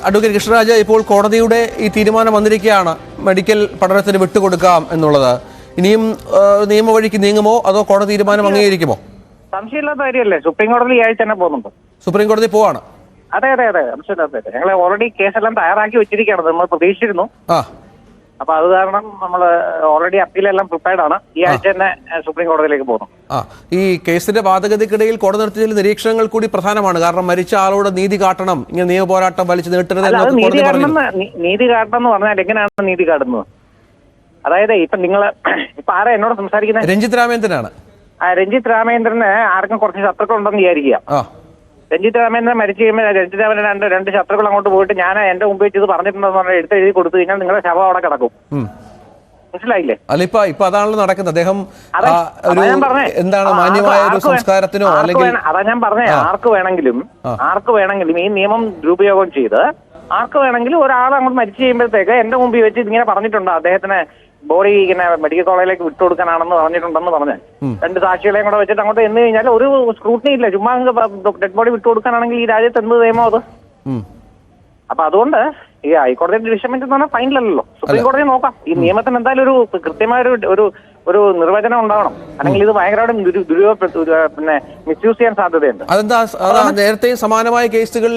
Advocate Krishnaraj, ഇപ്പോൾ കോടതിയുടെ ഈ തീരുമാനം വന്നിരിക്കുകയാണ്, മെഡിക്കൽ പഠനത്തിന് വിട്ടുകൊടുക്കാം എന്നുള്ളത്. ഇനിയും നിയമവഴിക്ക് നീങ്ങുമോ അതോ കോടതി തീരുമാനം അംഗീകരിക്കുമോ? സംശയമില്ലാത്ത കാര്യമല്ലേ, സുപ്രീം കോടതി ഈ ആഴ്ച തന്നെ പോകുന്നുണ്ട്. സുപ്രീം കോടതി പോവാണ്? അതെ അതെ അതെ, സംശയമില്ലാത്ത. ഞങ്ങൾ ഓൾറെഡി കേസെല്ലാം തയ്യാറാക്കി വെച്ചിരിക്കുകയാണ്, നമ്മൾ പ്രതീക്ഷിച്ചിരുന്നു. അപ്പൊ അത് കാരണം നമ്മൾ ഓൾറെഡി അപ്പീലെല്ലാം പ്രിപ്പയർഡ് ആണ്. ഈ ആഴ്ച തന്നെ സുപ്രീം കോടതിയിലേക്ക് പോകുന്നു. ഈ കേസിന്റെ വാദഗതിക്കിടയിൽ കോടതി നടത്തിയ നിരീക്ഷണങ്ങൾ കൂടി പ്രധാനമാണ്. കാരണം മരിച്ച ആളോട് നീതി കാട്ടണം, ഇങ്ങനെ നിയമ പോരാട്ടം വലിച്ചു നീട്ടരുത്. നീതി കാട്ടണം എന്ന് പറഞ്ഞാൽ എങ്ങനെയാണ് നീതി കാട്ടുന്നത്? അതായത് ഇപ്പൊ നിങ്ങള് ഇപ്പൊ ആരാ എന്നോട് സംസാരിക്കുന്നത്? രഞ്ജിത്ത് രാമേന്ദ്രനാണ്. രഞ്ജിത്ത് രാമേന്ദ്രന് ആർക്കും കുറച്ച് ശത്രുക്കൾ ഉണ്ടെന്ന് വിചാരിക്കുക. രഞ്ജിത്ത് രാമേന്ദ്രൻ മരിച്ചു കഴിയുമ്പോൾ രഞ്ജിത്ത് രാമേന്ദ്രൻ രണ്ട് ശത്രുക്കൾ അങ്ങോട്ട് പോയിട്ട് ഞാൻ എന്റെ മുമ്പ് വെച്ച് ഇത് പറഞ്ഞിട്ടുണ്ടെന്ന് പറഞ്ഞാൽ എടുത്ത് എഴുതി കൊടുത്തു കഴിഞ്ഞാൽ നിങ്ങളുടെ ശവം അവിടെ കിടക്കും. മനസ്സിലായില്ലേ? അല്ല, ഇപ്പൊ അതാണല്ലോ നടക്കുന്നത്. അദ്ദേഹം എന്താണ് മാന്യമായ ഒരു സംസ്കാരത്തിനോ അല്ലെങ്കിൽ അതാ ഞാൻ പറഞ്ഞേ, ആർക്ക് വേണമെങ്കിലും ഈ നിയമം ദുരുപയോഗം ചെയ്ത് ആർക്ക് വേണമെങ്കിലും ഒരാൾ അങ്ങോട്ട് മരിച്ചു കഴിയുമ്പോഴത്തേക്ക് എന്റെ മുമ്പിൽ വെച്ച് ഇങ്ങനെ പറഞ്ഞിട്ടുണ്ടോ അദ്ദേഹത്തിന് ബോഡി ഇങ്ങനെ മെഡിക്കൽ കോളേജിലേക്ക് വിട്ടുകൊടുക്കാനാണെന്ന് പറഞ്ഞിട്ടുണ്ടെന്ന് പറഞ്ഞാൽ രണ്ട് സാക്ഷികളെയും കൂടെ വെച്ചിട്ട് അങ്ങോട്ട് എന്ന് കഴിഞ്ഞാൽ ഒരു സ്ക്രൂട്ടിനി ഇല്ല. ചുമ്മാ ഡെഡ് ബോഡി വിട്ടുകൊടുക്കാനാണെങ്കിൽ ഈ രാജ്യത്ത് എന്ത് നിയമം അത്? അപ്പൊ അതുകൊണ്ട് ഈ ഹൈക്കോടതിയുടെ ഡിവിഷൻമെന്റ് എന്ന് പറഞ്ഞാൽ ഫൈനലല്ലോ, സുപ്രീം കോടതി നോക്കാം. ഈ നിയമത്തിന് എന്തായാലും ഒരു കൃത്യമായ ഒരു നിർവചനം ഉണ്ടാവണം, അല്ലെങ്കിൽ ഇത് ഭയങ്കരമായിട്ട് പിന്നെ മിസ്യൂസ് ചെയ്യാൻ സാധ്യതയുണ്ട്. നേരത്തെയും സമാനമായ കേസുകൾ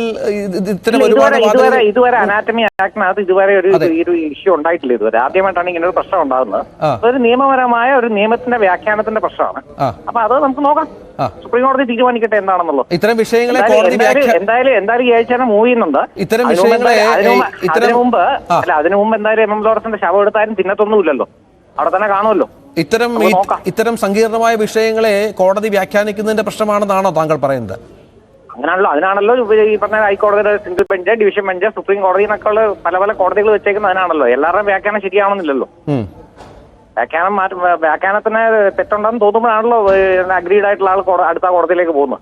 ഇതുവരെ അനാറ്റമി ആക്ടിനകത്ത് ഇതുവരെ ഒരു ഇഷ്യൂ ഉണ്ടായിട്ടില്ല. ഇതുവരെ ആദ്യമായിട്ടാണ് ഇങ്ങനെ ഒരു പ്രശ്നം ഉണ്ടാകുന്നത്. അതൊരു നിയമപരമായ ഒരു നിയമത്തിന്റെ വ്യാഖ്യാനത്തിന്റെ പ്രശ്നമാണ്. അപ്പൊ അത് നമുക്ക് നോക്കാം, സുപ്രീം കോടതി തീരുമാനിക്കട്ടെ എന്താണെന്നുള്ളത്. ഇത്തരം വിഷയങ്ങളെ എന്തായാലും ഈ ആഴ്ച മൂവ് ചെയ്യുന്നുണ്ട്. അതിനു മുമ്പ് എന്തായാലും എം ലോറൻസിന്റെ ശവം എടുത്താലും തിന്നത്തൊന്നുമില്ലല്ലോ, അവിടെ തന്നെ കാണുമല്ലോ. ഇത്തരം സങ്കീർണമായ വിഷയങ്ങളെ കോടതി വ്യാഖ്യാനിക്കുന്നതിന്റെ പ്രശ്നമാണെന്നാണോ താങ്കൾ പറയുന്നത്? അങ്ങനെയാണല്ലോ, അതിനാണല്ലോ ഈ പറഞ്ഞ ഹൈക്കോടതിയുടെ single bench, division bench, supreme കോടതി എന്നൊക്കെ ഉള്ള പല കോടതികൾ വെച്ചേക്കുന്നത് അതിനാണല്ലോ. എല്ലാവരുടെയും വ്യാഖ്യാനം ശരിയാവണമെന്നില്ലല്ലോ. വ്യാഖ്യാനത്തിന് തെറ്റുണ്ടെന്ന് തോന്നുമ്പോഴാണല്ലോ അഗ്രീഡ് ആയിട്ടുള്ള ആൾ അടുത്ത കോടതിയിലേക്ക് പോകുന്നത്.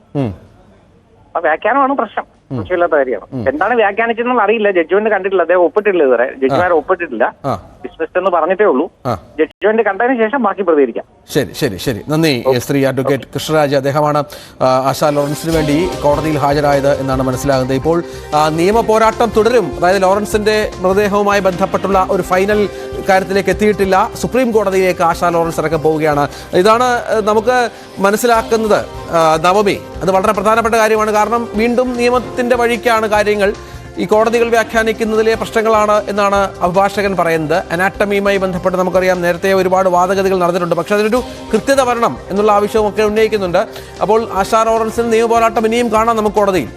അപ്പൊ വ്യാഖ്യാനമാണ് പ്രശ്നം, സംശയമില്ലാത്ത കാര്യമാണ്. എന്താണ് വ്യാഖ്യാനിച്ചെന്നുള്ള അറിയില്ല, ജഡ്ജ്മെന്റ് കണ്ടിട്ടില്ല, അദ്ദേഹം ഒപ്പിട്ടില്ല, ഇതുവരെ ജഡ്ജിമാരെ ഒപ്പിട്ടിട്ടില്ല, ഡിസ്മിസ്ഡ് എന്ന് പറഞ്ഞിട്ടേ ഉള്ളൂ. ജഡ്ജ്മെന്റ് കണ്ടതിന് ശേഷം ബാക്കി പ്രതികരിക്കാം. ശരി. നന്ദി ശ്രീ അഡ്വക്കേറ്റ് കൃഷ്ണരാജ്. അദ്ദേഹമാണ് ആശാ ലോറൻസിന് വേണ്ടി കോടതിയിൽ ഹാജരായത് എന്നാണ് മനസ്സിലാകുന്നത്. ഇപ്പോൾ നിയമ പോരാട്ടം തുടരും. അതായത് ലോറൻസിന്റെ മൃതദേഹവുമായി ബന്ധപ്പെട്ടുള്ള ഒരു ഫൈനൽ കാര്യത്തിലേക്ക് എത്തിയിട്ടില്ല. സുപ്രീം കോടതിയിലേക്ക് ആശാ ലോറൻസ് ഇറക്കാൻ പോവുകയാണ്. ഇതാണ് നമുക്ക് മനസ്സിലാക്കുന്നത് നവമി. അത് വളരെ പ്രധാനപ്പെട്ട കാര്യമാണ്. കാരണം വീണ്ടും നിയമത്തിന്റെ വഴിക്കാണ് കാര്യങ്ങൾ. ഈ കോടതികൾ വ്യാഖ്യാനിക്കുന്നതിലെ പ്രശ്നങ്ങളാണ് എന്നാണ് അഭിഭാഷകൻ പറയുന്നത്. അനാട്ടമിയുമായി ബന്ധപ്പെട്ട് നമുക്കറിയാം നേരത്തെ ഒരുപാട് വാദഗതികൾ നടന്നിട്ടുണ്ട്. പക്ഷെ അതിനൊരു കൃത്യത വരണം എന്നുള്ള ആവശ്യവും ഒക്കെ ഉന്നയിക്കുന്നുണ്ട്. അപ്പോൾ ആശാ ലോറൻസിന് നിയമപോരാട്ടം ഇനിയും കാണാം നമുക്ക് കോടതിയിൽ.